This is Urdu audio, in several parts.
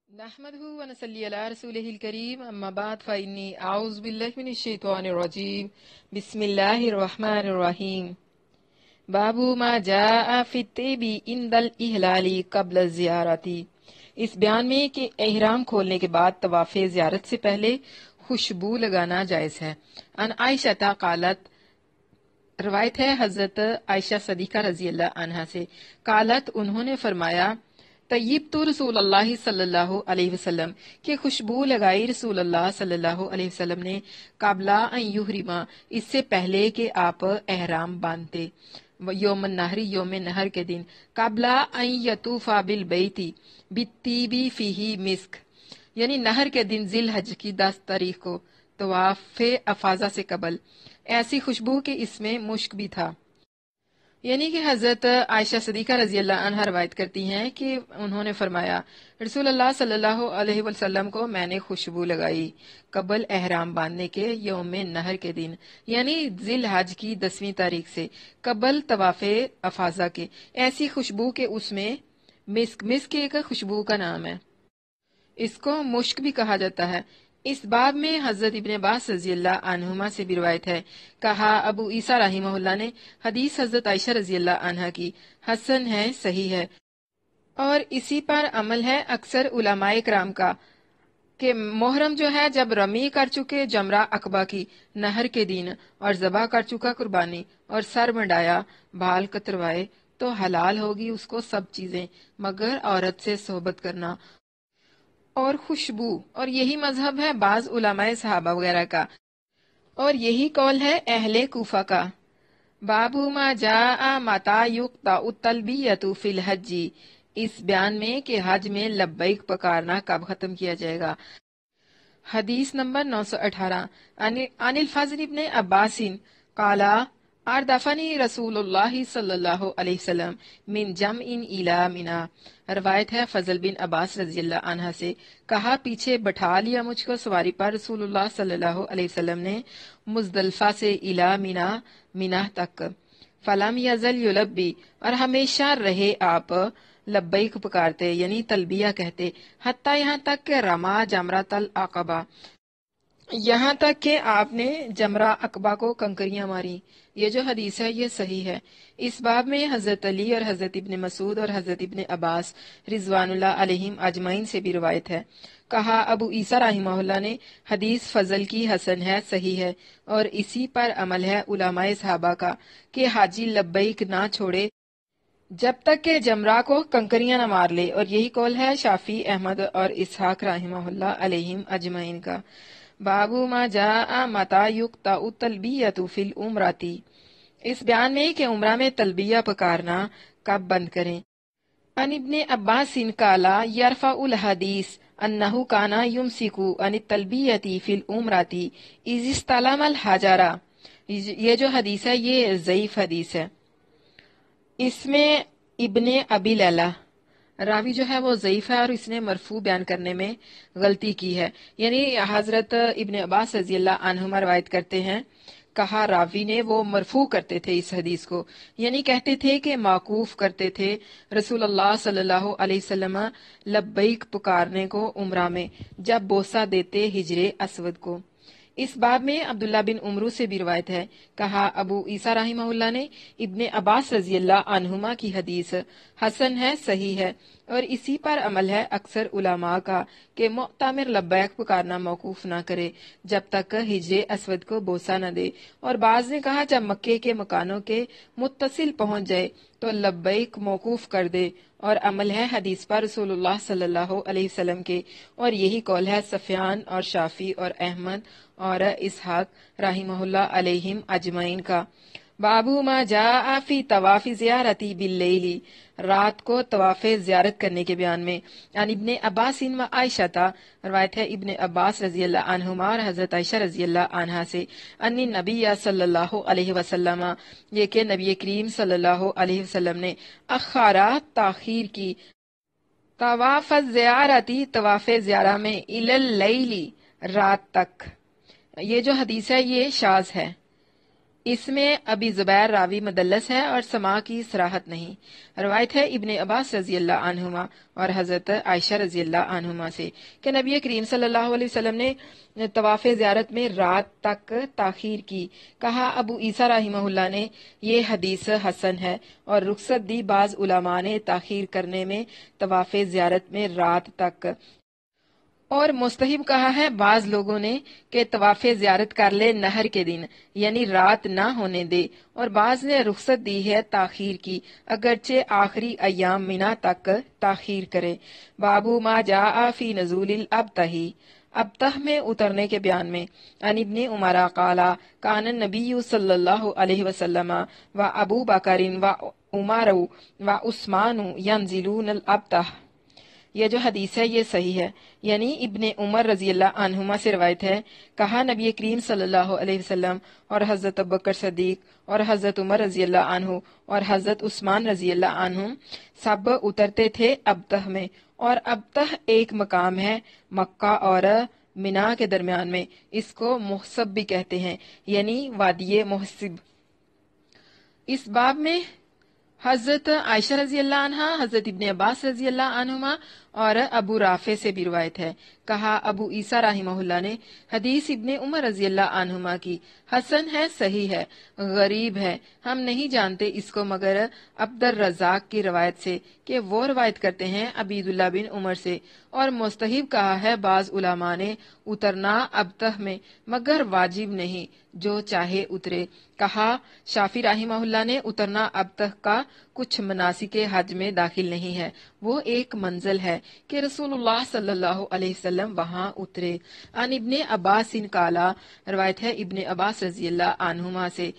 نحمده ونصلي على رسوله الكريم اما بعد فإني اعوذ بالله من الشیطان الرجیم بسم اللہ الرحمن الرحیم باب ما جاء فی الطیب عند الاحلال قبل الزیارت۔ اس بیان میں کہ احرام کھولنے کے بعد طواف زیارت سے پہلے خوشبو لگانا جائز ہے۔ ان عائشہ قالت، روایت ہے حضرت عائشہ صدیقہ رضی اللہ عنہا سے، قالت انہوں نے فرمایا، طیب تو رسول اللہ صلی اللہ علیہ وسلم کہ خوشبو لگائی رسول اللہ صلی اللہ علیہ وسلم نے قبل ان یحرما اس سے پہلے کہ آپ احرام باندھتے، یوم النحر یوم نحر کے دن، قبل ان یطوف بالبیت بالطیب فیہ مسک یعنی نحر کے دن ذی الحج کی 10 تاریخ کو طواف افاضہ سے قبل، ایسی خوشبو کہ اس میں مشک بھی تھا۔ یعنی کہ حضرت عائشہ صدیقہ رضی اللہ عنہا روایت کرتی ہیں کہ انہوں نے فرمایا، رسول اللہ صلی اللہ علیہ وسلم کو میں نے خوشبو لگائی قبل احرام باندھنے کے یوم نحر کے دن، یعنی ذی الحج کی 10ویں تاریخ سے قبل طواف افاضہ کے، ایسی خوشبو کہ اس میں مسک ایک خوشبو کا نام ہے، اس کو مشک بھی کہا جاتا ہے۔ اس باب میں حضرت ابن عباس رضی اللہ عنہما سے بھی روایت ہے، کہا ابو عیسیٰ رحمہ اللہ نے، حدیث حضرت عائشہ رضی اللہ عنہا کی حسن ہے، صحیح ہے، اور اسی پر عمل ہے اکثر علماء کرام کا، کہ محرم جو ہے جب رمی کر چکے جمرہ عقبہ کی نہر کے دن اور ذبح کر چکا قربانی اور سر منڈایا، بال کتروائے، تو حلال ہوگی اس کو سب چیزیں مگر عورت سے صحبت کرنا اور خوشبو، اور یہی مذہب ہے بعض علماء صحابہ وغیرہ کا، اور یہی قول ہے اہل کوفہ کا۔ باب ما جاء متى يقطع التلبیۃ فی الحج، اس بیان میں کہ حج میں لبیک پکارنا کب ختم کیا جائے گا۔ حدیث نمبر 918 عن الفضل ابن عباس قال اردفنی رسول اللہ صلی اللہ علیہ وسلم من جمع الی منی، روایت ہے فضل بن عباس رضی اللہ عنہ سے، کہا پیچھے بٹھا لیا مجھ کو سواری پر رسول اللہ صلی اللہ علیہ وسلم نے مزدلفہ سے الی منی تک، فلم یزل یلبی اور ہمیشہ رہے آپ لبیک پکارتے یعنی تلبیہ کہتے، حتی یہاں تک کہ رما جمرۃ العقبہ، یہاں تک کہ آپ نے جمرہ عقبہ کو کنکریاں ماری۔ یہ جو حدیث ہے یہ صحیح ہے۔ اس باب میں حضرت علی اور حضرت ابن مسعود اور حضرت ابن عباس رضوان اللہ علیہم اجمعین سے بھی روایت ہے، کہا ابو عیسیٰ رحمہ اللہ نے، حدیث فضل کی حسن ہے، صحیح ہے، اور اسی پر عمل ہے علماء صحابہ کا کہ حاجی لبیک نہ چھوڑے جب تک کہ جمرہ کو کنکریاں نہ مار لے، اور یہی قول ہے شافعی، احمد اور اسحاق رحمہ اللہ علیہم اجمعین کا۔ باب ما جاء متى يقطع التلبیۃ فی العمرۃ، اس بیان میں کہ عمرہ میں تلبیہ پکارنا کب بند کریں۔ عن ابن عباس قال یرفع الحدیث انہ کان یمسک عن التلبیۃ فی العمرۃ اذ استلم الحجر، یہ جو حدیث ہے یہ ضعیف حدیث ہے، اس میں ابن ابی لیلہ راوی جو ہے وہ ضعیف ہے، اور اس نے مرفوع بیان کرنے میں غلطی کی ہے، یعنی حضرت ابن عباس رضی اللہ عنہما روایت کرتے ہیں، کہا راوی نے وہ مرفوع کرتے تھے اس حدیث کو، یعنی کہتے تھے کہ موقوف کرتے تھے رسول اللہ صلی اللہ علیہ وسلم لبیک پکارنے کو عمرہ میں جب بوسہ دیتے حجر اسود کو۔ اس باب میں عبداللہ بن عمرو سے بھی روایت ہے، کہا ابو عیسیٰ رحمہ اللہ نے، ابن عباس رضی اللہ عنہما کی حدیث حسن ہے، صحیح ہے، اور اسی پر عمل ہے اکثر علماء کا کہ معتمر لبیک پکارنا موقوف نہ کرے جب تک حجر اسود کو بوسہ نہ دے، اور بعض نے کہا جب مکے کے مکانوں کے متصل پہنچ جائے تو لبیک موقوف کر دے، اور عمل ہے حدیث پر رسول اللہ صلی اللہ علیہ وسلم کے، اور یہی قول ہے سفیان اور شافی اور احمد اور اسحاق رحمہ اللہ علیہم اجمعین کا۔ بابو ما جاء فی طواف زیارتی باللیل، رات کو طواف زیارت کرنے کے بیان میں، عن ابن عباس و عائشہ، روایت ہے ابن عباس رضی اللہ عنہما اور حضرت عائشہ رضی اللہ عنہا سے، ان نبی صلی اللہ علیہ وسلم، یہ کہ نبی کریم صلی اللہ علیہ وسلم نے اخارا تاخیر کی، طواف زیارتی طواف زیارہ میں، الی اللیل رات تک، یہ جو حدیث ہے یہ شاذ ہے۔ اس میں ابی زبیر راوی مدلس ہے اور سما کی صراحت نہیں۔ روایت ہے ابن عباس رضی اللہ عنہما اور حضرت عائشہ رضی اللہ عنہما سے کہ نبی کریم صلی اللہ علیہ وسلم نے طواف زیارت میں رات تک تاخیر کی۔ کہا ابو عیسیٰ رحمہ اللہ نے یہ حدیث حسن ہے اور رخصت دی بعض علماء نے تاخیر کرنے میں طواف زیارت میں رات تک، اور مستحب کہا ہے بعض لوگوں نے کہ طواف زیارت کر لے نہر کے دن، یعنی رات نہ ہونے دے، اور بعض نے رخصت دی ہے تاخیر کی، اگرچہ آخری ایام منا تک تاخیر کرے۔ بابو ما جاء فی نزول الابتہ، ابتہ میں اترنے کے بیان میں۔ عن ابن عمر قال کان النبی صلی اللہ علیہ وسلم و ابو بکر و عمر و عثمان ینزلون الابتہ۔ یہ جو حدیث ہے یہ صحیح ہے، یعنی ابن عمر رضی اللہ عنہما سے روایت ہے، کہا نبی کریم صلی اللہ علیہ وسلم اور حضرت ابوبکر صدیق اور حضرت عمر رضی اللہ عنہ اور حضرت عثمان رضی اللہ عنہ سب اترتے تھے ابتہ میں، اور ابتہ ایک مقام ہے مکہ اور منا کے درمیان میں، اس کو محسب بھی کہتے ہیں، یعنی وادی محسب۔ اس باب میں حضرت عائشہ رضی اللہ عنہ، حضرت ابن عباس رضی اللہ عنہما اور ابو رافع سے بھی روایت ہے۔ کہا ابو عیسیٰ رحمہ اللہ نے حدیث ابن عمر رضی اللہ عنہما کی حسن ہے، صحیح ہے، غریب ہے، ہم نہیں جانتے اس کو مگر عبد الرزاق کی روایت سے کہ وہ روایت کرتے ہیں عبید اللہ بن عمر سے، اور مستحب کہا ہے بعض علماء نے اترنا ابتہ میں، مگر واجب نہیں، جو چاہے اترے۔ کہا شافعی رحمہ اللہ نے اترنا ابتہ کا کچھ مناسک حج میں داخل نہیں ہے، وہ ایک منزل ہے کہ رسول اللہ صلی اللہ علیہ وسلم وہاں اترے۔ عن ابن عباس قالا، روایت ہے ابن عباس رضی اللہ عنہما سے،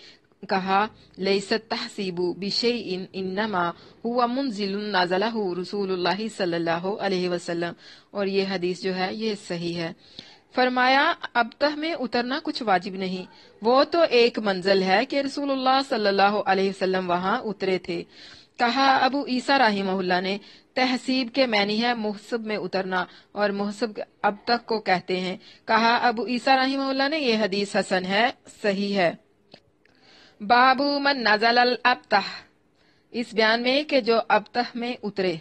کہا لیست تحسیب بشیء انما هو منزل نزلہ رسول اللہ صلی اللہ علیہ وسلم، اور یہ حدیث جو ہے یہ صحیح ہے۔ فرمایا ابتہ میں اترنا کچھ واجب نہیں، وہ تو ایک منزل ہے کہ رسول اللہ صلی اللہ علیہ وسلم وہاں اترے تھے۔ کہا ابو عیسیٰ رحمہ اللہ نے تحسیب کے معنی ہے محسب میں اترنا، اور محسب ابتہ کو کہتے ہیں۔ کہا ابو عیسیٰ رحمہ اللہ نے یہ حدیث حسن ہے، صحیح ہے۔ باب من نزل الابتہ، اس بیان میں کہ جو ابتہ میں اترے۔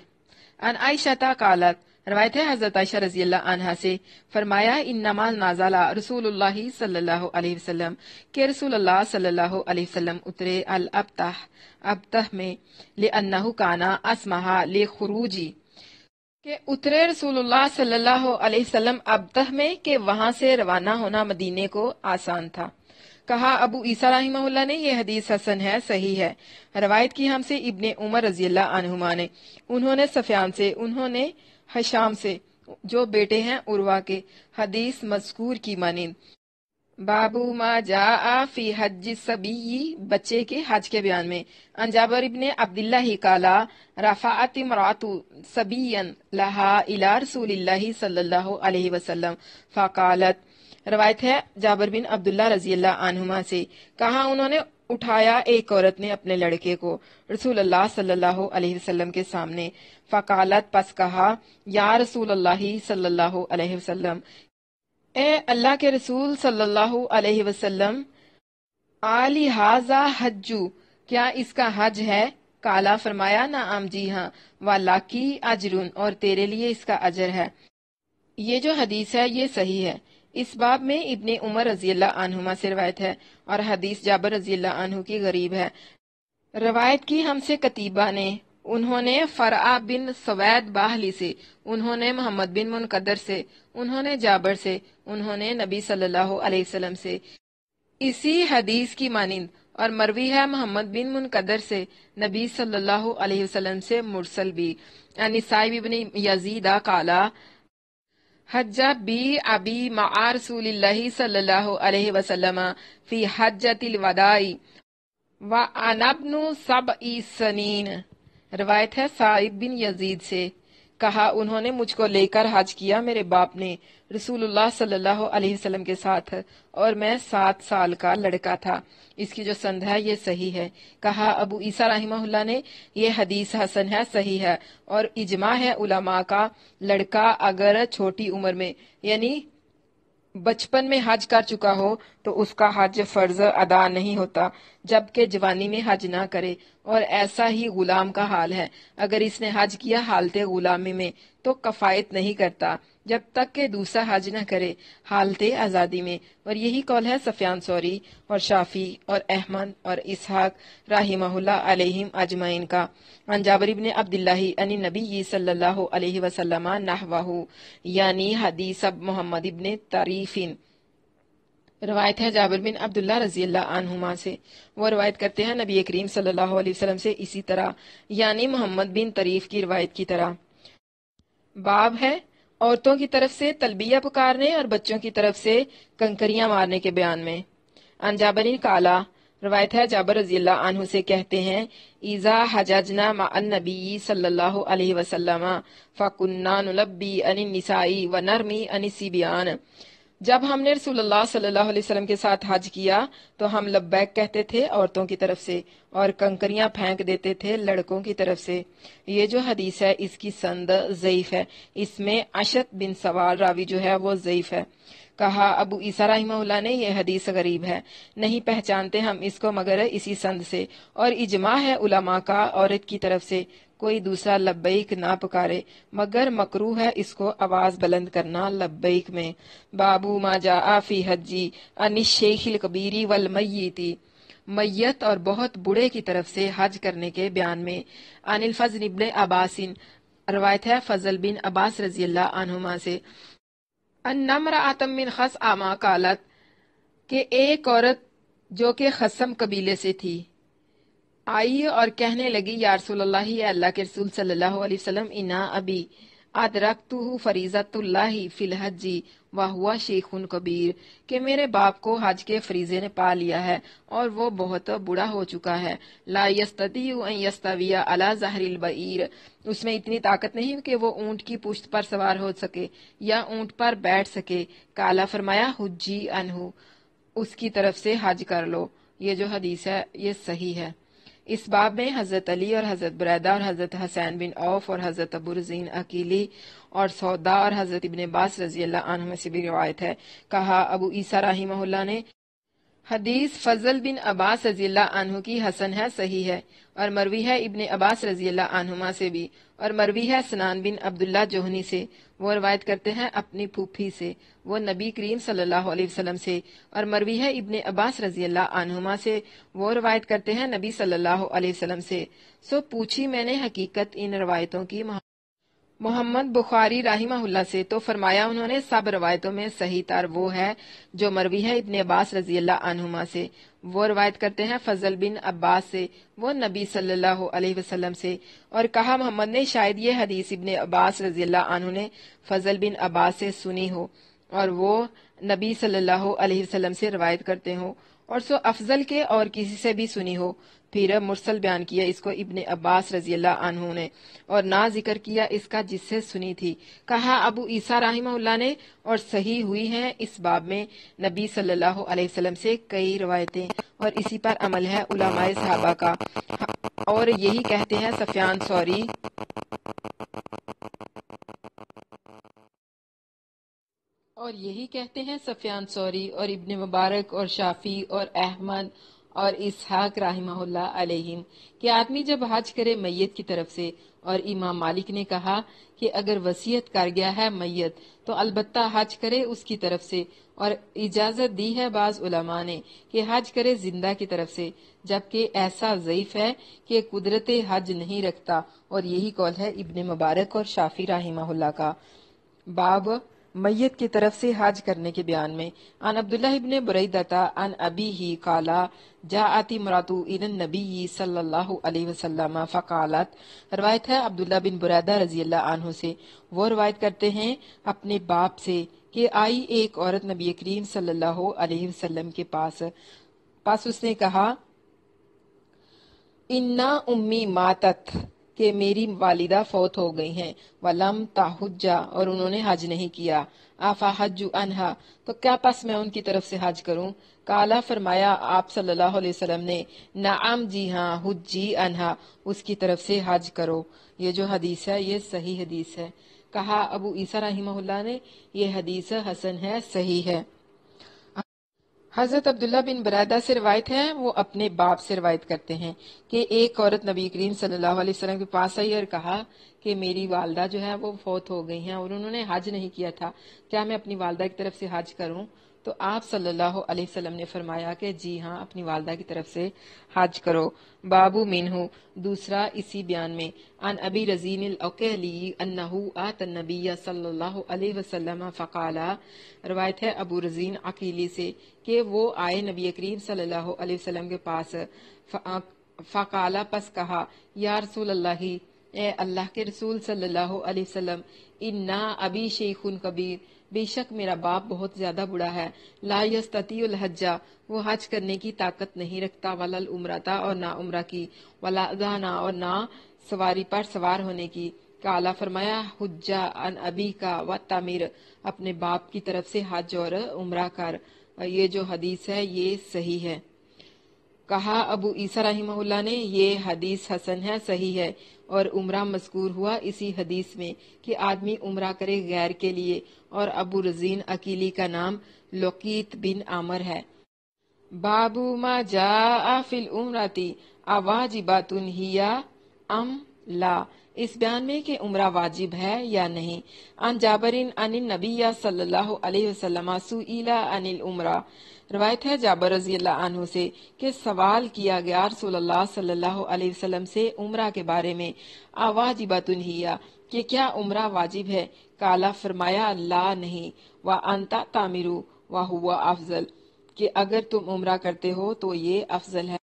عن عائشہ قالت، روایت ہے حضرت عائشہ رضی اللہ عنہا سے، فرمایا انما نازل رسول اللہ صلی اللہ علیہ وسلم، کہ رسول اللہ صلی اللہ علیہ وسلم اترے الابتہ، ابتہ میں، لأنہ کانا اسمہا لخروجی، کہ اترے رسول اللہ صلی اللہ علیہ وسلم ابتہ میں کہ وہاں سے روانہ ہونا مدینے کو آسان تھا۔ کہا ابو عیسیٰ رحمہ اللہ نے یہ حدیث حسن ہے، صحیح ہے۔ روایت کی ہم سے ابن عمر رضی اللہ عنہما نے، انہوں نے سفیان سے، انہوں نے حشام سے، جو بیٹے ہیں عروہ کے، حدیث مذکور کی مانند۔ بابو ما جاء فی حج الصبی، بچے کے حج کے بیان میں۔ عن جابر ابن عبداللہ قالا رفعت امرأۃ صبیا لہا الی رسول اللہ صلی اللہ علیہ وسلم فقالت، روایت ہے جابر بن عبداللہ رضی اللہ عنہما سے، کہا انہوں نے اٹھایا ایک عورت نے اپنے لڑکے کو رسول اللہ صلی اللہ علیہ وسلم کے سامنے، فقالت، پس کہا، یا رسول اللہ صلی اللہ علیہ وسلم، اے اللہ کے رسول صلی اللہ علیہ وسلم، آلی ھذا حجو، کیا اس کا حج ہے؟ کالا، فرمایا، نعم، جی ہاں، وَلَکِ اجر، اور تیرے لیے اس کا اجر ہے۔ یہ جو حدیث ہے یہ صحیح ہے۔ اس باب میں ابن عمر رضی اللہ عنہما سے روایت ہے، اور حدیث جابر رضی اللہ عنہ کی غریب ہے۔ روایت کی ہم سے قتیبہ نے، انہوں نے فرع بن سوید باہلی سے، انہوں نے محمد بن منقدر سے، انہوں نے جابر سے، انہوں نے نبی صلی اللہ علیہ وسلم سے اسی حدیث کی مانند، اور مروی ہے محمد بن منقدر سے نبی صلی اللہ علیہ وسلم سے مرسل بھی۔ یعنی صاحب ابن یزید قالا حج بی ابی مع رسول اللہ صلی اللہ علیہ وسلم فی حجۃ الوداع وانا ابن 7 سنین، روایت ہے صاحب بن یزید سے، کہا انہوں نے مجھ کو لے کر حج کیا میرے باپ نے رسول اللہ صلی اللہ علیہ وسلم کے ساتھ، اور میں 7 سال کا لڑکا تھا۔ اس کی جو سند ہے یہ صحیح ہے۔ کہا ابو عیسیٰ رحمہ اللہ نے یہ حدیث حسن ہے، صحیح ہے، اور اجماع ہے علماء کا، لڑکا اگر چھوٹی عمر میں، یعنی بچپن میں حج کر چکا ہو تو اس کا حج فرض ادا نہیں ہوتا جبکہ جوانی میں حج نہ کرے، اور ایسا ہی غلام کا حال ہے، اگر اس نے حج کیا حالت غلامی میں تو کفایت نہیں کرتا جب تک کہ دوسرا حج نہ کرے حالت آزادی میں، اور یہی قول ہے سفیان ثوری اور شافی اور احمد اور اسحاق رحمہ اللہ علیہم اجمعین کا۔ عن جابر بن عبداللہ عن النبی صلی اللہ علیہ وسلم نحوہ، یعنی حدیث اب محمد ابن طریفین۔ روایت ہے جابر بن عبداللہ رضی اللہ عنہما سے، وہ روایت کرتے ہیں نبی کریم صلی اللہ علیہ وسلم سے اسی طرح، یعنی محمد بن طریف کی روایت کی طرح۔ باب ہے عورتوں کی طرف سے تلبیہ پکارنے اور بچوں کی طرف سے کنکریاں مارنے کے بیان میں۔ عن جابر قالا، روایت ہے جابر رضی اللہ عنہ سے کہتے ہیں، اذا حججنا مع النبی صلی اللہ علیہ وسلم فکننا نلبی عن النساء ونرمی عن الصبیان، جب ہم نے رسول اللہ صلی اللہ علیہ وسلم کے ساتھ حج کیا تو ہم لبیک کہتے تھے عورتوں کی طرف سے اور کنکریاں پھینک دیتے تھے لڑکوں کی طرف سے۔ یہ جو حدیث ہے اس کی سند ضعیف ہے، اس میں اشت بن سوار راوی جو ہے وہ ضعیف ہے۔ کہا ابو عیسیٰ رحمہ اللہ نے یہ حدیث غریب ہے، نہیں پہچانتے ہم اس کو مگر اسی سند سے، اور اجماع ہے علماء کا عورت کی طرف سے کوئی دوسرا لبیک نہ پکارے، مگر مکروہ ہے اس کو آواز بلند کرنا لبیک میں۔ بابو ما جاء فی حجی عن الشیخ الکبیر والمیت، میت اور بہت بوڑھے کی طرف سے حج کرنے کے بیان میں۔ عن الفضل بن عباس، روایت ہے فضل بن عباس رضی اللہ عنہما سے، ان امرأۃ من خثعم قالت، کہ ایک عورت جو کہ خثم قبیلے سے تھی آئی اور کہنے لگی، یا رسول اللہ، یا اللہ کے رسول صلی اللہ علیہ وسلم، انا ابی ادرکتہ فریضۃ اللہ فی الحج وہو شیخ کبیر، کہ میرے باپ کو حج کے فریضے نے پا لیا ہے اور وہ بہت بوڑھا ہو چکا ہے، لا یستطیع ان یستوی علی ظہر البعیر، اس میں اتنی طاقت نہیں کہ وہ اونٹ کی پشت پر سوار ہو سکے یا اونٹ پر بیٹھ سکے۔ کالا، فرمایا، حجی عنہ، اس کی طرف سے حج کر لو۔ یہ جو حدیث ہے یہ صحیح ہے۔ اس باب میں حضرت علی اور حضرت بریدہ اور حضرت حسین بن عوف اور حضرت ابو رزین عقیلی اور سودا اور حضرت ابن عباس رضی اللہ عنہ سے بھی روایت ہے۔ کہا ابو عیسیٰ رحمہ اللہ نے، حدیث فضل بن عباس رضی اللہ عنہ کی حسن ہے، صحیح ہے، اور مروی ہے ابن عباس رضی اللہ عنہما سے بھی، اور مروی ہے سنان بن عبداللہ جوہنی سے، وہ روایت کرتے ہیں اپنی پھوپھی سے، وہ نبی کریم صلی اللہ علیہ وسلم سے، اور مروی ہے ابن عباس رضی اللہ عنہما سے، وہ روایت کرتے ہیں نبی صلی اللہ علیہ وسلم سے۔ سو پوچھی میں نے حقیقت ان روایتوں کی محمد بخاری رحمہ اللہ سے، تو فرمایا انہوں نے سب روایتوں میں صحیح تر وہ ہے جو مروی ہے ابن عباس رضی اللہ عنہما سے، وہ روایت کرتے ہیں فضل بن عباس سے، وہ نبی صلی اللہ علیہ وسلم سے۔ اور کہا محمد نے شاید یہ حدیث ابن عباس رضی اللہ عنہ نے فضل بن عباس سے سنی ہو اور وہ نبی صلی اللہ علیہ وسلم سے روایت کرتے ہوں، اور سو افضل کے اور کسی سے بھی سنی ہو۔ پھر مرسل بیان کیا اس کو ابن عباس رضی اللہ عنہ نے، اور نہ ذکر کیا اس کا جس سے سنی تھی۔ کہا ابو عیسیٰ رحمہ اللہ نے، اور صحیح ہوئی ہیں اس باب میں نبی صلی اللہ علیہ وسلم سے کئی روایتیں، اور اسی پر عمل ہے علماء صحابہ کا، اور یہی کہتے ہیں سفیان ثوری اور ابن مبارک اور شافی اور احمد اور اسحاق رحمہ اللہ علیہم، کہ آدمی جب حج کرے میت کی طرف سے، اور امام مالک نے کہا کہ اگر وصیت کر گیا ہے میت تو البتہ حج کرے اس کی طرف سے، اور اجازت دی ہے بعض علماء نے کہ حج کرے زندہ کی طرف سے، جبکہ ایسا ضعیف ہے کہ قدرت حج نہیں رکھتا، اور یہی قول ہے ابن مبارک اور شافی رحمہ اللہ کا۔ باب میت کی طرف سے حج کرنے کے بیان میں۔ عن عبداللہ ابن بریدہ عن ابیہ قال جاءت امرأۃ الی النبی صلی اللہ علیہ وسلم فقالت، روایت ہے عبداللہ بن بریدہ رضی اللہ عنہ سے، وہ روایت کرتے ہیں اپنے باپ سے کہ آئی ایک عورت نبی کریم صلی اللہ علیہ وسلم کے پاس اس نے کہا، انا امی ماتت، کہ میری والدہ فوت ہو گئی ہیں، ولم تحج، اور انہوں نے حج نہیں کیا، آفا حج عنہا، تو کیا پس میں ان کی طرف سے حج کروں؟ کالا، فرمایا آپ صلی اللہ علیہ وسلم نے، نعم، جی ہاں، حجی عنہا، اس کی طرف سے حج کرو۔ یہ جو حدیث ہے یہ صحیح حدیث ہے۔ کہا ابو عیسیٰ رحمہ اللہ نے یہ حدیث حسن ہے، صحیح ہے۔ حضرت عبداللہ بن برادہ سے روایت ہے، وہ اپنے باپ سے روایت کرتے ہیں کہ ایک عورت نبی کریم صلی اللہ علیہ وسلم کے پاس آئی اور کہا کہ میری والدہ جو ہے وہ فوت ہو گئی ہیں اور انہوں نے حج نہیں کیا تھا، کیا میں اپنی والدہ کی طرف سے حج کروں؟ تو آپ صلی اللہ علیہ وسلم نے فرمایا کہ جی ہاں، اپنی والدہ کی طرف سے حج کرو۔ بابو منہ، دوسرا اسی بیان میں، عن ابی رزین العقیلی انہو آت النبی صلی اللہ علیہ وسلم فقالا، روایت ہے ابو رزین عقیلی سے کہ وہ آئے نبی کریم صلی اللہ علیہ وسلم کے پاس، فقالا پس کہا، یا رسول اللہ، اے اللہ کے رسول صلی اللہ علیہ وسلم، انا ابی شیخ کبیر، بے شک میرا باپ بہت زیادہ بڑا ہے، لا یستطیع الحج، وہ حج کرنے کی طاقت نہیں رکھتا، ولا العمرۃ، اور نہ عمرہ کی، ولا اذانا، اور نہ سواری پر سوار ہونے کی۔ کالا فرمایا، حجہ ان ابی کا و تعمیر، اپنے باپ کی طرف سے حج اور عمرہ کر۔ یہ جو حدیث ہے یہ صحیح ہے۔ کہا ابو عیسیٰ رحمہ اللہ نے یہ حدیث حسن ہے، صحیح ہے، اور عمرہ مذکور ہوا اسی حدیث میں کہ آدمی عمرہ کرے غیر کے لیے، اور ابو رزین عقیلی کا نام لقیت بن عامر ہے۔ بابو ما جاء فی العمرۃ اواجبۃ ہی ام لا، اس بیان میں کہ عمرہ واجب ہے یا نہیں۔ عن جابر عن النبی صلی اللہ علیہ وسلم سئل عن العمرہ، روایت ہے جابر رضی اللہ عنہ سے کہ سوال کیا گیا رسول اللہ صلی اللہ علیہ وسلم سے عمرہ کے بارے میں، اواجبۃ ہی، کہ کیا عمرہ واجب ہے؟ کالا فرمایا، لا نہیں، وانت تعمر وہو افضل، کہ اگر تم عمرہ کرتے ہو تو یہ افضل ہے۔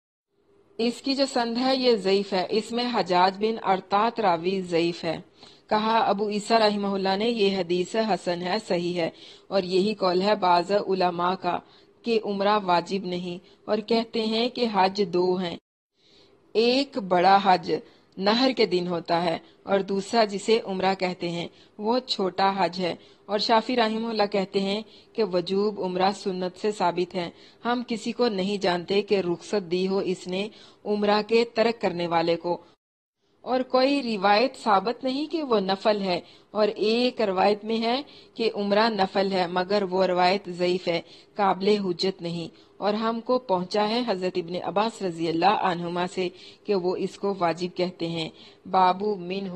اس کی جو سند ہے یہ ضعیف ہے، اس میں حجاج بن ارطاط راوی ضعیف ہے۔ کہا ابو عیسیٰ رحمہ اللہ نے یہ حدیث حسن ہے، صحیح ہے، اور یہی قول ہے بعض علماء کا کہ عمرہ واجب نہیں، اور کہتے ہیں کہ حج دو ہیں، ایک بڑا حج نہر کے دن ہوتا ہے اور دوسرا جسے عمرہ کہتے ہیں وہ چھوٹا حج ہے، اور شافعی رحمہ اللہ کہتے ہیں کہ وجوب عمرہ سنت سے ثابت ہے، ہم کسی کو نہیں جانتے کہ رخصت دی ہو اس نے عمرہ کے ترک کرنے والے کو، اور کوئی روایت ثابت نہیں کہ وہ نفل ہے، اور ایک روایت میں ہے کہ عمرہ نفل ہے مگر وہ روایت ضعیف ہے، قابل حجت نہیں، اور ہم کو پہنچا ہے حضرت ابن عباس رضی اللہ عنہما سے کہ وہ اس کو واجب کہتے ہیں۔ بابو منہ،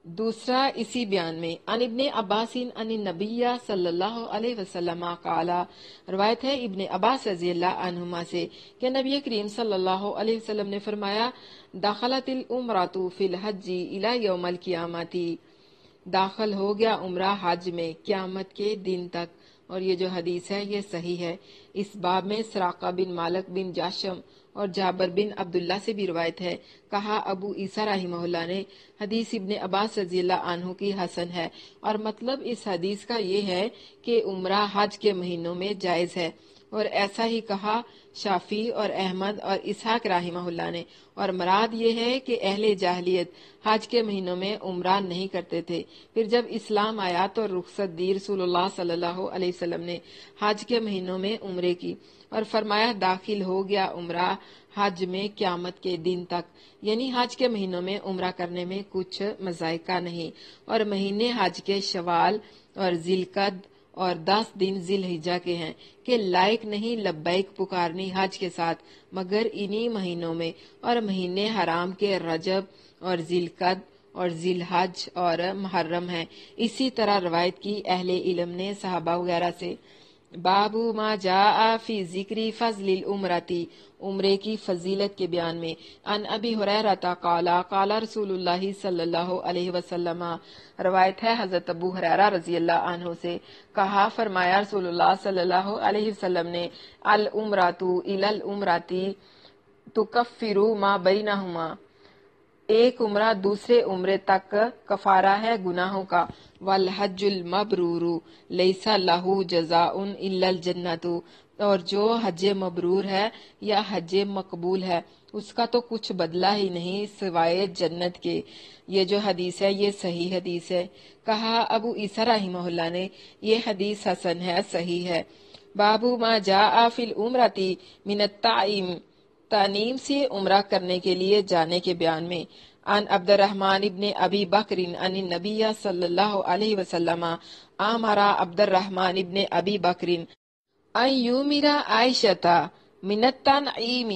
دوسرا اسی بیان میں، عن ابن عباس عن النبی صلی اللہ علیہ وسلم قالا، روایت ہے ابن عباس رضی اللہ عنہما سے کہ نبی کریم صلی اللہ علیہ وسلم نے فرمایا، دخلت العمرۃ فی الحج الی یوم القیامۃ، داخل ہو گیا عمرہ حج میں قیامت کے دن تک، اور یہ جو حدیث ہے یہ صحیح ہے۔ اس باب میں سراقہ بن مالک بن جاشم اور جابر بن عبداللہ سے بھی روایت ہے۔ کہا ابو عیسیٰ رحمہ اللہ نے حدیث ابن عباس رضی اللہ عنہ کی حسن ہے، اور مطلب اس حدیث کا یہ ہے کہ عمرہ حج کے مہینوں میں جائز ہے، اور ایسا ہی کہا شافعی اور احمد اور اسحاق رحمہ اللہ نے، اور مراد یہ ہے کہ اہل جاہلیت حج کے مہینوں میں عمرہ نہیں کرتے تھے، پھر جب اسلام آیا تو رخصت دی رسول اللہ صلی اللہ علیہ وسلم نے حج کے مہینوں میں عمرے کی، اور فرمایا داخل ہو گیا عمرہ حج میں قیامت کے دن تک، یعنی حج کے مہینوں میں عمرہ کرنے میں کچھ مذائقہ نہیں، اور مہینے حج کے شوال اور ذی القعدہ اور 10 دن ذی الحجہ کے ہیں کہ لائق نہیں لبیک پکارنی حج کے ساتھ مگر انہی مہینوں میں، اور مہینے حرام کے رجب اور ذی القعدہ اور ذی الحج اور محرم ہیں۔ اسی طرح روایت کی اہل علم نے صحابہ وغیرہ سے۔ بابو ما جاء فی ذکر فضل العمرۃ، عمرے کی فضیلت کے بیان میں، عن ابی ہریرہ قال قال رسول اللہ صلی اللہ علیہ وسلم، روایت ہے حضرت ابو ہریرہ رضی اللہ عنہ سے، کہا فرمایا رسول اللہ صلی اللہ علیہ وسلم نے، العمرۃ الی العمرۃ تکفر ما بینہما، ایک عمرہ دوسرے عمرے تک کفارہ ہے گناہوں کا، والحج المبرور لیس لہ جزاء الا الجنۃ، اور جو حج مبرور ہے یا حج مقبول ہے اس کا تو کچھ بدلہ ہی نہیں سوائے جنت کے۔ یہ جو حدیث ہے یہ صحیح حدیث ہے۔ کہا ابو عیسیٰ رحمہ اللہ نے یہ حدیث حسن ہے، صحیح ہے۔ بابو ما جاء فی العمرۃ من التعیم، تنعیم سے عمرہ کرنے کے لیے جانے کے بیان میں، عن عبد الرحمن ابن ابی بکر ان النبی صلی اللہ علیہ وسلم امر عبد الرحمن ابن ابی بکر ان یمر عائشہ من التنعیم.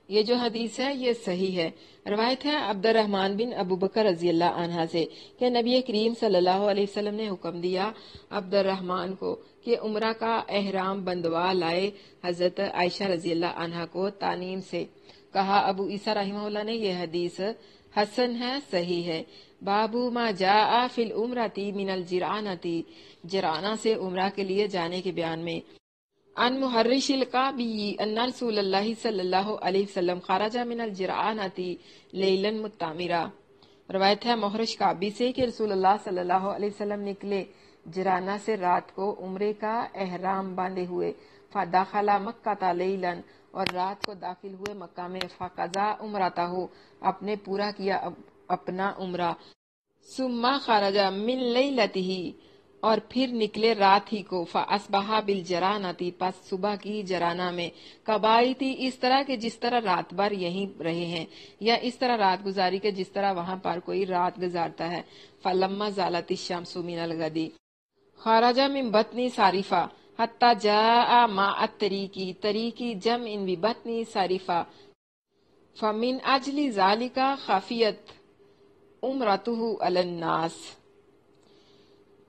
یہ جو حدیث ہے یہ صحیح ہے. روایت ہے عبد الرحمن بن ابو بکر رضی اللہ عنہ سے کہ نبی کریم صلی اللہ علیہ وسلم نے حکم دیا عبد الرحمن کو کہ عمرہ کا احرام بندوا لائے. حضرت عائشہ رضی اللہ عنہ کو تانیم سے. کہا ابو عیسیٰ رحمہ اللہ نے یہ حدیث حسن ہے، صحیح ہے. بابو ما جاء فی العمرۃ من الجرعنۃ، جرعنہ سے عمرہ کے لیے جانے کے بیان میں. عن محرش القعبی ان رسول اللہ صلی اللہ علیہ وسلم خرج من الجرعنۃ لیلا متمرا. روایت ہے محرش قعبی سے کہ رسول اللہ صلی اللہ علیہ وسلم نکلے جرعنہ سے رات کو عمرے کا احرام باندھے ہوئے. فدخل مکہ لیلا، اور رات کو داخل ہوئے مکہ میں. فقضا عمرتہ، اپنے پورا کیا اپنا عمرہ. ثم خرج من لیلتہ، اور پھر نکلے رات ہی کو. فاصبح بالجرانۃ، پس صبح کی جرانہ میں. کبایتی، اس طرح کہ جس طرح رات بھر یہیں رہے ہیں، یا اس طرح رات گزاری کہ جس طرح وہاں پر کوئی رات گزارتا ہے. فلما زالت الشمس من الغد خرج من بطن صارفہ حتی جاء ماء الطریقی، طریقی جمع ببطن صارفہ. فمن اجل ذالک خفیت عمرتہ علی الناس.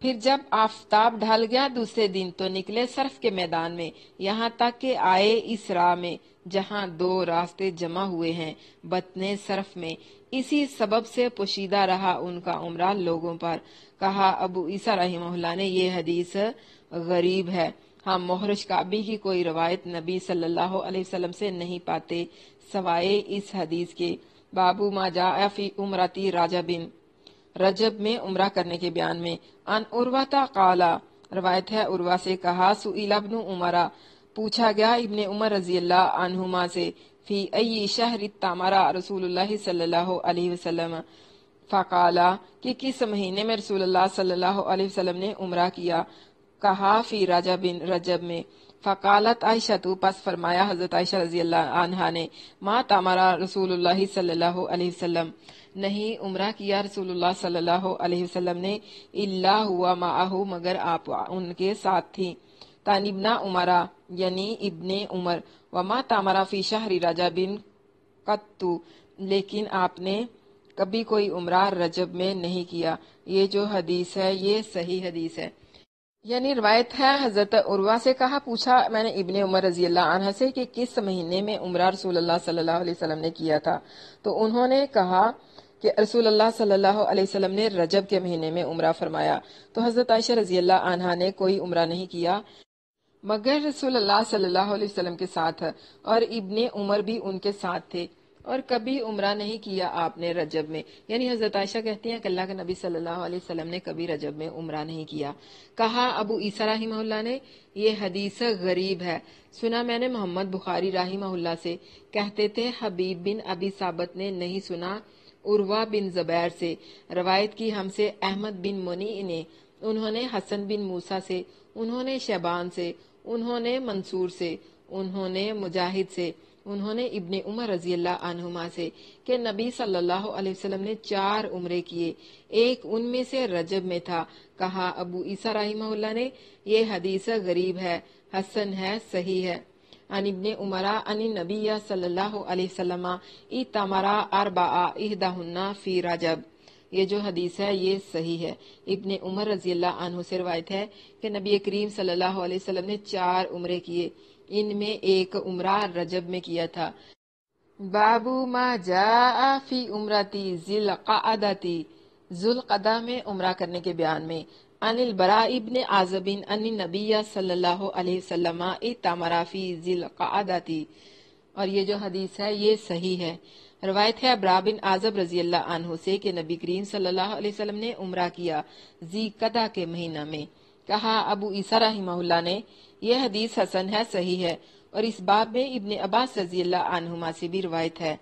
پھر جب آفتاب ڈھل گیا دوسرے دن تو نکلے صرف کے میدان میں، یہاں تک کہ آئے اس راہ میں جہاں دو راستے جمع ہوئے ہیں، بطن صرف میں. اسی سبب سے پوشیدہ رہا ان کا عمرہ لوگوں پر. کہا ابو عیسیٰ رحمہ اللہ نے یہ حدیث غریب ہے. ہم محرش قعبی کی کوئی روایت نبی صلی اللہ علیہ وسلم سے نہیں پاتے سوائے اس حدیث کے. بابو ما جاء فی عمرتی رجب، رجب میں عمرہ کرنے کے بیان میں. ان عروہ قال، روایت ہے عروہ سے کہا سئل ابن عمر، پوچھا گیا ابن عمر رضی اللہ عنہما سے، فی ای شہر اتمر رسول اللہ صلی اللہ علیہ وسلم، فقال، کہ کس مہینے میں رسول اللہ صلی اللہ علیہ وسلم نے عمرہ کیا. کہا فی رجب، رجب میں. فقالت عائشہ، پس فرمایا حضرت عائشہ رضی اللہ عنہا نے، ما تمرا رسول اللہ صلی اللہ علیہ وسلم، نہیں عمرہ کیا رسول اللہ صلی اللہ علیہ وسلم نے، الا ہوا معہو، مگر آپ ان کے ساتھ تھی. تان ابن عمرہ، یعنی ابن عمر. وما تمرا فی شہر رجب قط، لیکن آپ نے کبھی کوئی عمرہ رجب میں نہیں کیا. یہ جو حدیث ہے یہ صحیح حدیث ہے. یعنی روایت ہے حضرت عروہ سے کہا پوچھا میں نے ابن عمر رضی اللہ عنہ سے کہ کس مہینے میں عمرہ رسول اللہ صلی اللہ علیہ وسلم نے کیا تھا، تو انہوں نے کہا کہ رسول اللہ صلی اللہ علیہ وسلم نے رجب کے مہینے میں عمرہ فرمایا. تو حضرت عائشہ رضی اللہ عنہا نے کوئی عمرہ نہیں کیا مگر رسول اللہ صلی اللہ علیہ وسلم کے ساتھ، اور ابن عمر بھی ان کے ساتھ تھے، اور کبھی عمرہ نہیں کیا آپ نے رجب میں. یعنی حضرت عائشہ کہتی ہیں کہ اللہ کے نبی صلی اللہ علیہ وسلم نے کبھی رجب میں عمرہ نہیں کیا. کہا ابو عیسیٰ رحمہ اللہ نے یہ حدیث غریب ہے. سنا میں نے محمد بخاری رحمہ اللہ سے، کہتے تھے حبیب بن ابی ثابت نے نہیں سنا عروہ بن زبیر سے. روایت کی ہم سے احمد بن منی نے، انہوں نے حسن بن موسیٰ سے، انہوں نے شیبان سے، انہوں نے منصور سے، انہوں نے مجاہد سے، انہوں نے ابن عمر رضی اللہ عنہما سے کہ نبی صلی اللہ علیہ وسلم نے 4 عمرے کیے، ایک ان میں سے رجب میں تھا. کہا ابو عیسیٰ رحمہ اللہ نے یہ حدیث غریب ہے، حسن ہے، صحیح ہے. عن ابن عمر عن النبی صلی اللہ علیہ وسلم اتمر 4 احدہن فی رجب. یہ جو حدیث ہے یہ صحیح ہے. ابن عمر رضی اللہ عنہ سے روایت ہے کہ نبی کریم صلی اللہ علیہ وسلم نے 4 عمرے کیے، ان میں ایک عمرہ رجب میں کیا تھا. بابو ما جاء فی عمرتی ذی القعدۃ، ذو القعدہ میں عمرہ کرنے کے بیان میں. عن البراء ابن عازب ان النبی صلی اللہ علیہ وسلم اتمر فی ذی القعدۃ. اور یہ جو حدیث ہے یہ صحیح ہے. روایت ہے براء بن عازب رضی اللہ عنہ سے کہ نبی کریم صلی اللہ علیہ وسلم نے عمرہ کیا ذی قعدہ کے مہینہ میں. کہا ابو عیسیٰ رحمہ اللہ نے یہ حدیث حسن ہے، صحیح ہے. اور اس باب میں ابن عباس رضی اللہ عنہما سے بھی روایت ہے.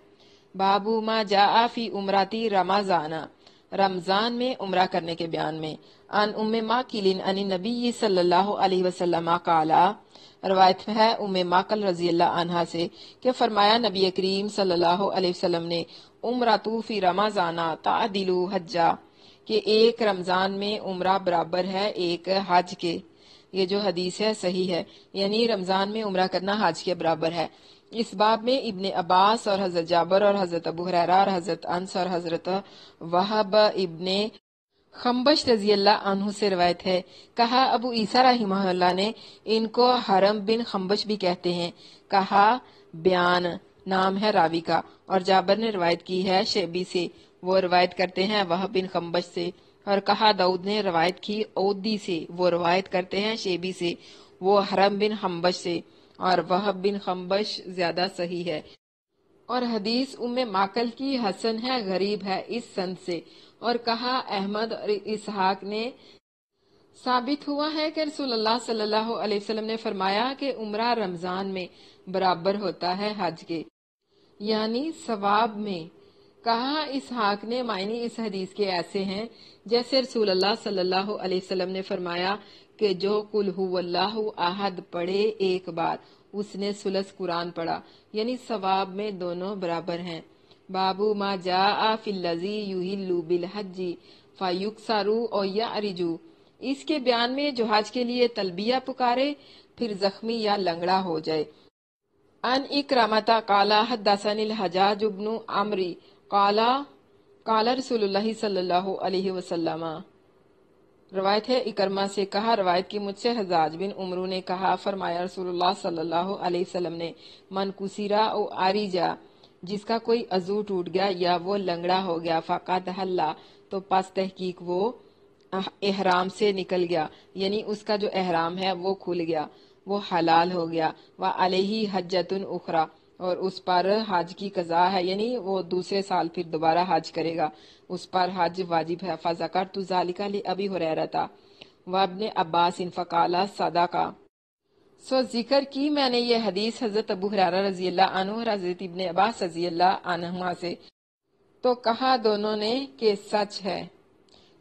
بابو ما جاء فی عمرتی رمضان، رمضان میں عمرہ کرنے کے بیان میں. عن ام ماقل عن النبی صلی اللہ علیہ وسلم قال، روایت ہے ام ماقل رضی اللہ عنہا سے کہ فرمایا نبی کریم صلی اللہ علیہ وسلم نے عمرۃ فی رمضان تعدل حجہ، کہ ایک رمضان میں عمرہ برابر ہے ایک حج کے۔ یہ جو حدیث ہے صحیح ہے، یعنی رمضان میں عمرہ کرنا حج کے برابر ہے۔ اس باب میں ابن عباس اور حضرت جابر اور حضرت ابو ہریرہ اور حضرت انس اور حضرت وہب ابن خنبش رضی اللہ عنہ سے روایت ہے۔ کہا ابو عیسیٰ رحمہ اللہ نے ان کو حرم بن خنبش بھی کہتے ہیں، کہا بیان نام ہے راوی کا، اور جابر نے روایت کی ہے شیبی سے، وہ روایت کرتے ہیں وہب بن خنبش سے، اور کہا داؤد نے روایت کی اودی سے، وہ روایت کرتے ہیں شیبی سے، وہ حرم بن خنبش سے، اور وہب بن خنبش زیادہ صحیح ہے۔ اور حدیث ام معقل کی حسن ہے، غریب ہے اس سند سے۔ اور کہا احمد اور اسحاق نے ثابت ہوا ہے کہ رسول اللہ صلی اللہ علیہ وسلم نے فرمایا کہ عمرہ رمضان میں برابر ہوتا ہے حج کے، یعنی ثواب میں۔ کہا اسحاق نے معنی اس حدیث کے ایسے ہیں جیسے رسول اللہ صلی اللہ علیہ وسلم نے فرمایا کہ جو قل ہو اللہ احد پڑھے ایک بار، اس نے ثلث قرآن پڑھا، یعنی ثواب میں دونوں برابر ہیں۔ بابو ما جاء فی الذی یحل بالحج فیکسر او یعرج، اس کے بیان میں جو حج کے لیے تلبیہ پکارے پھر زخمی یا لنگڑا ہو جائے۔ ان اکرامۃ قال حدثنی الحجاج بن عمرو قال قال رسول اللہ صلی اللہ علیہ وسلم، روایت ہے اکرمہ سے، کہا روایت کی مجھ سے حجاج بن عمرو نے کہا فرمایا رسول اللہ صلی اللہ علیہ وسلم نے، من کسیرا او عریجا، جس کا کوئی عضو ٹوٹ گیا یا وہ لنگڑا ہو گیا، فقط حلا، تو پس تحقیق وہ احرام سے نکل گیا، یعنی اس کا جو احرام ہے وہ کھل گیا، وہ حلال ہو گیا، وعلیہ حجۃ اخری، اور اس پر حج کی قضا ہے، یعنی وہ دوسرے سال پھر دوبارہ حج کرے گا، اس پر حج واجب ہے۔ فذکرت ذلک لابی ہریرہ وابن عباس فقال صدقہ، سو ذکر کی میں نے یہ حدیث حضرت ابو ہریرہ رضی اللہ عنہ اور حضرت ابن عباس رضی اللہ عنہما سے، تو کہا دونوں نے کہ سچ ہے،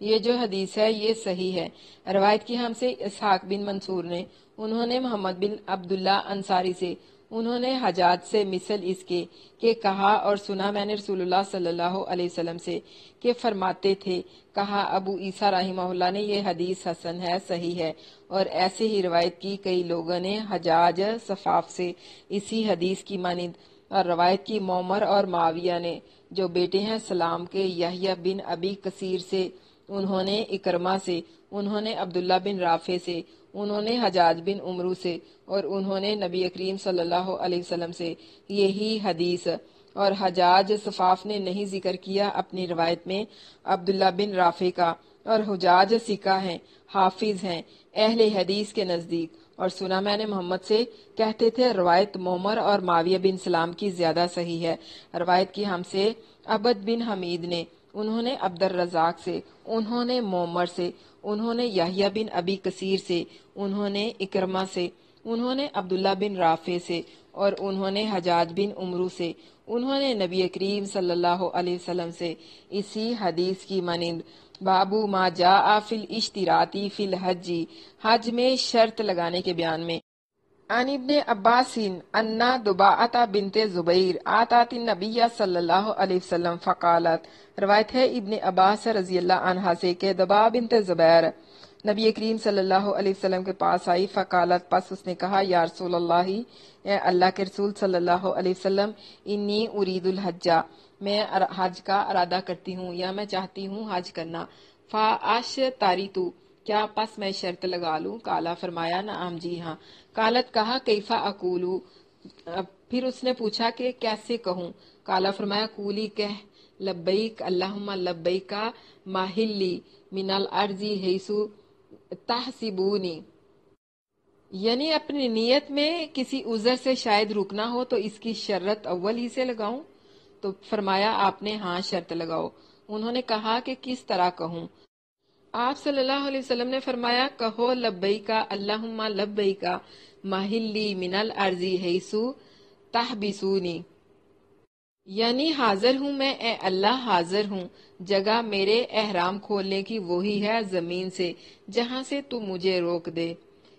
یہ جو حدیث ہے یہ صحیح ہے۔ روایت کی ہم سے اسحاق بن منصور نے، انہوں نے محمد بن عبداللہ انصاری سے، انہوں نے حجاج سے مثل اس کے کہ کہا اور سنا میں نے رسول اللہ صلی اللہ علیہ وسلم سے کہ فرماتے تھے۔ کہا ابو عیسیٰ رحمہ اللہ نے یہ حدیث حسن ہے، صحیح ہے، اور ایسے ہی روایت کی کئی لوگوں نے حجاج صفاف سے اسی حدیث کی مانند، اور روایت کی معمر اور معاویہ نے جو بیٹے ہیں سلام کے، یحییٰ بن ابی کثیر سے، انہوں نے اکرمہ سے، انہوں نے عبداللہ بن رافع سے، انہوں نے حجاج بن عمرو سے، اور انہوں نے نبی کریم صلی اللہ علیہ وسلم سے یہی حدیث۔ اور حجاج صفاف نے نہیں ذکر کیا اپنی روایت میں عبداللہ بن رافع کا، اور حجاج ثقہ ہیں، حافظ ہیں اہل حدیث کے نزدیک، اور سنا میں نے محمد سے کہتے تھے۔ روایت معمر اور معاویہ بن سلام کی زیادہ صحیح ہے۔ روایت کی ہم سے عبد بن حمید نے، انہوں نے عبد الرزاق سے، انہوں نے معمر سے، انہوں نے یحییٰ بن ابی کثیر سے، انہوں نے اکرمہ سے، انہوں نے عبداللہ بن رافع سے، اور انہوں نے حجاج بن عمرو سے، انہوں نے نبی کریم صلی اللہ علیہ وسلم سے اسی حدیث کی مانند۔ بابو ما جاء فی الاشتراط فی الحج، حج میں شرط لگانے کے بیان میں۔ عن ابن عباس ان دباعۃ بنت زبیر آتت النبی صلی اللہ علیہ وسلم فقالت، روایت ہے ابن عباس رضی اللہ عنہ سے کہ دباع بنت زبیر نبی کریم صلی اللہ علیہ وسلم کے پاس آئی، فقالت، پس اس نے کہا، یا رسول اللہ، اے اللہ کے رسول صلی اللہ علیہ وسلم، انی ارید الحج، میں حج کا ارادہ کرتی ہوں یا میں چاہتی ہوں حج کرنا، فاشتریت، کیا پس میں شرط لگا لوں؟ کالا، فرمایا نعم، جی ہاں۔ قالت، کہا کیفا اقولو، پھر اس نے پوچھا کہ کیسے کہوں؟ کالا، فرمایا قولی، کہہ لبیک اللہم لبیک ماہلی من الارض حیث تحسبونی، یعنی اپنی نیت میں کسی عذر سے شاید رکنا ہو تو اس کی شرط اول ہی سے لگاؤں؟ تو فرمایا آپ نے ہاں شرط لگاؤ۔ انہوں نے کہا کہ کس طرح کہوں؟ آپ صلی اللہ علیہ وسلم نے فرمایا، کہو لبیکا اللہم لبیکا ماہلی من الارض حیث تحبسونی، یعنی حاضر ہوں میں اے اللہ، حاضر ہوں، جگہ میرے احرام کھولنے کی وہی ہے زمین سے جہاں سے تو مجھے روک دے،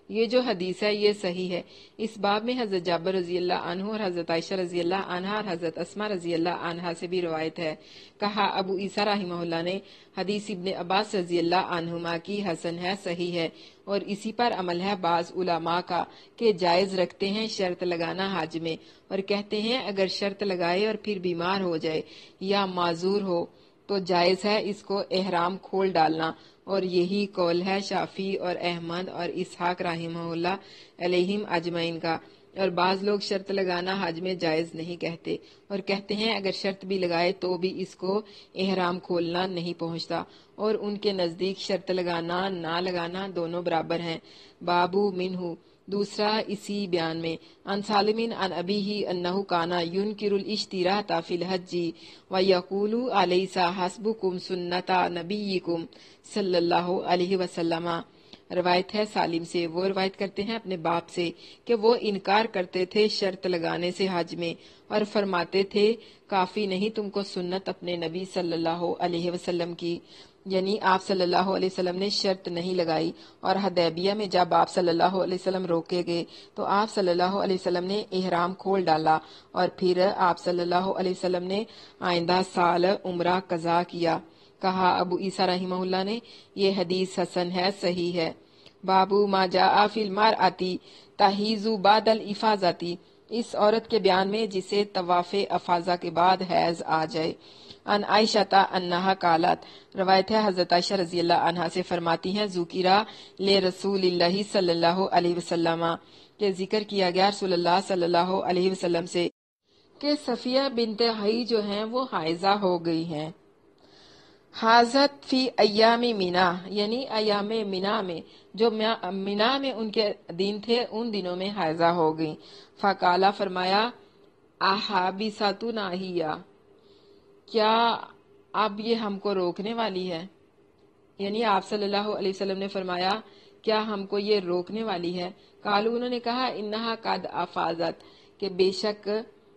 یہ جو حدیث ہے یہ صحیح ہے۔ اس باب میں حضرت جابر رضی اللہ عنہ اور حضرت عائشہ رضی اللہ عنہا اور حضرت اسماء رضی اللہ عنہا سے بھی روایت ہے۔ کہا ابو عیسیٰ رحمہ اللہ نے حدیث ابن عباس رضی اللہ عنہما کی حسن ہے، صحیح ہے، اور اسی پر عمل ہے بعض علماء کا کہ جائز رکھتے ہیں شرط لگانا حج میں، اور کہتے ہیں اگر شرط لگائے اور پھر بیمار ہو جائے یا معذور ہو تو جائز ہے اس کو احرام کھول ڈالنا، اور یہی قول ہے شافعی اور احمد اور اسحاق رحمہ اللہ علیہم اجمعین کا۔ اور بعض لوگ شرط لگانا حج میں جائز نہیں کہتے، اور کہتے ہیں اگر شرط بھی لگائے تو بھی اس کو احرام کھولنا نہیں پہنچتا، اور ان کے نزدیک شرط لگانا نہ لگانا دونوں برابر ہیں۔ بابو منہ دوسرا اسی بیان میں ان سالمین ان ابیہ انہ کانا ینکر الاشتراط فی الحج ویقول الیس حسبکم سنت نبیکم صلی اللہ علیہ وسلم۔ روایت ہے سالم سے، وہ روایت کرتے ہیں اپنے باپ سے کہ وہ انکار کرتے تھے شرط لگانے سے حج میں، اور فرماتے تھے کافی نہیں تم کو سنت اپنے نبی صلی اللہ علیہ وسلم کی، یعنی آپ صلی اللہ علیہ وسلم نے شرط نہیں لگائی۔ اور حدیبیہ میں جب آپ صلی اللہ علیہ وسلم روکے گئے تو آپ صلی اللہ علیہ وسلم نے احرام کھول ڈالا، اور پھر آپ صلی اللہ علیہ وسلم نے آئندہ سال عمرہ قضا کیا۔ کہا ابو عیسیٰ رحمہ اللہ نے یہ حدیث حسن ہے، صحیح ہے۔ بابو ما جاء فی المرأۃ تحیض بعد الافاضۃ، اس عورت کے بیان میں جسے طواف افاضہ کے بعد حیض آ جائے۔ ان عائشہ انہا قالت، روایت ہے حضرت عائشہ رضی اللہ عنہا سے فرماتی ہیں ذکرہ لے رسول اللہ صلی اللہ علیہ وسلم، کہ ذکر کیا گیا رسول اللہ صلی اللہ علیہ وسلم سے کہ صفیہ بنت حی جو ہیں وہ حائضہ ہو گئی ہیں۔ حاضت فی ایام مینا، یعنی ایام مینا میں، جو مینا میں ان کے دن تھے ان دنوں میں حائضہ ہو گئی۔ فقالا فرمایا احابستنا ہی، کیا اب یہ ہم کو روکنے والی ہے؟ یعنی آپ صلی اللہ علیہ وسلم نے فرمایا کیا ہم کو یہ روکنے والی ہے؟ قالو، انہوں نے کہا انہا قد افاضت، کہ بے شک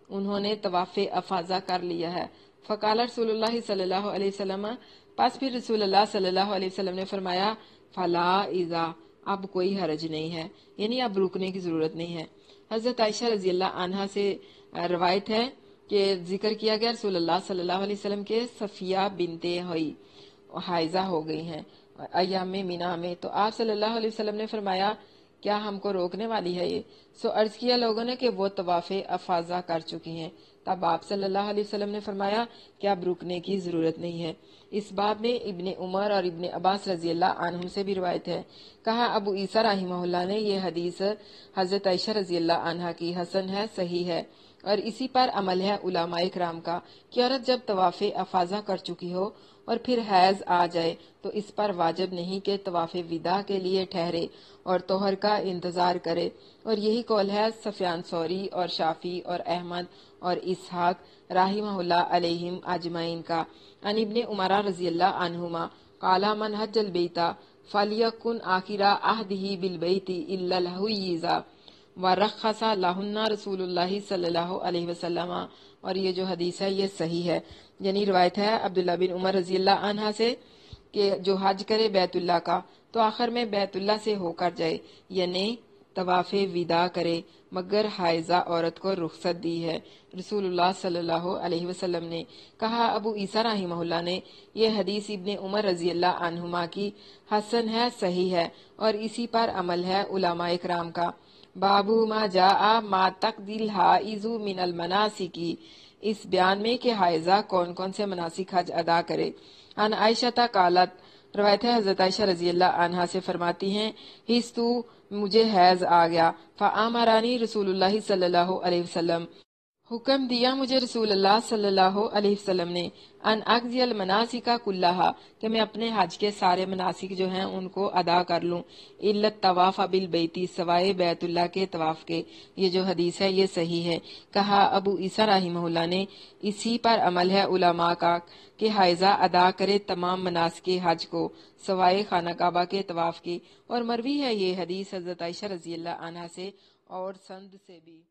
انہوں نے طواف افاضہ کر لیا ہے۔ فقال رسول اللہ صلی اللہ علیہ وسلم، پس پھر رسول اللہ صلی اللہ علیہ وسلم نے فرمایا فلا اذا، اب کوئی حرج نہیں ہے، یعنی اب رکنے کی ضرورت نہیں ہے۔ حضرت عائشہ رضی اللہ عنہا سے روایت ہے کہ ذکر کیا گیا رسول اللہ صلی اللہ علیہ وسلم کے صفیہ بنت حی حائضہ ہو گئی ہیں ایام مینا میں، تو آپ صلی اللہ علیہ وسلم نے فرمایا کیا ہم کو روکنے والی ہے یہ؟ سو عرض کیا لوگوں نے کہ وہ طواف افاضہ کر چکی ہیں۔ تب آپ صلی اللہ علیہ وسلم نے فرمایا کہ اب رکنے کی ضرورت نہیں ہے۔ اس باب میں ابن عمر اور ابن عباس رضی اللہ عنہم سے بھی روایت ہے۔ کہا ابو عیسیٰ رحمہ اللہ نے یہ حدیث حضرت عائشہ رضی اللہ عنہا کی حسن ہے، صحیح ہے، اور اسی پر عمل ہے علماء کرام کا کہ عورت جب طواف افاضہ کر چکی ہو اور پھر حیض آ جائے تو اس پر واجب نہیں کہ طواف وداع کے لیے ٹھہرے اور طہر کا انتظار کرے، اور یہی قول ہے سفیان ثوری اور شافعی اور احمد اور اسحاق رحمہ اللہ علیہم اجمعین کا۔ ان ابن عمر رضی اللہ عنہما قال من حج البیت فلیکن آخر عہدہ بالبیت الا الحیض ورخص لہن رسول اللہ صلی اللہ علیہ وسلم، اور یہ جو حدیث ہے یہ صحیح ہے، یعنی روایت ہے عبداللہ بن عمر رضی اللہ عنہ سے کہ جو حج کرے بیت اللہ کا تو آخر میں بیت اللہ سے ہو کر جائے، یعنی طواف وداع کرے، مگر حائضہ عورت کو رخصت دی ہے رسول اللہ صلی اللہ علیہ وسلم نے۔ کہا ابو عیسیٰ رحمہ اللہ نے یہ حدیث ابن عمر رضی اللہ عنہما کی حسن ہے، صحیح ہے، اور اسی پر عمل ہے علماء کرام کا۔ بابو ما جاء ما تقضی الحائض من المناسک، اس بیان میں کہ حائضہ کون کون سے مناسک حج ادا کرے۔ ان عائشہ قالت، روایت ہے حضرت عائشہ رضی اللہ عنہا سے فرماتی ہیں حیضتو، مجھے حیض آ گیا، فآمرانی رسول اللہ صلی اللہ علیہ وسلم، حکم دیا مجھے رسول اللہ صلی اللہ علیہ وسلم نے ان اقضی المناسک کلہا، کہ میں اپنے حج کے سارے مناسک جو ہیں ان کو ادا کر لوں، الا الطواف بالبیت، سوائے بیت اللہ کے طواف کے۔ یہ جو حدیث ہے یہ صحیح ہے۔ کہا ابو عیسیٰ رحمہ اللہ نے اسی پر عمل ہے علماء کا کہ حائضہ ادا کرے تمام مناسک حج کو سوائے خانہ کعبہ کے طواف کی، اور مروی ہے یہ حدیث حضرت عائشہ رضی اللہ عنہا سے اور سند سے بھی۔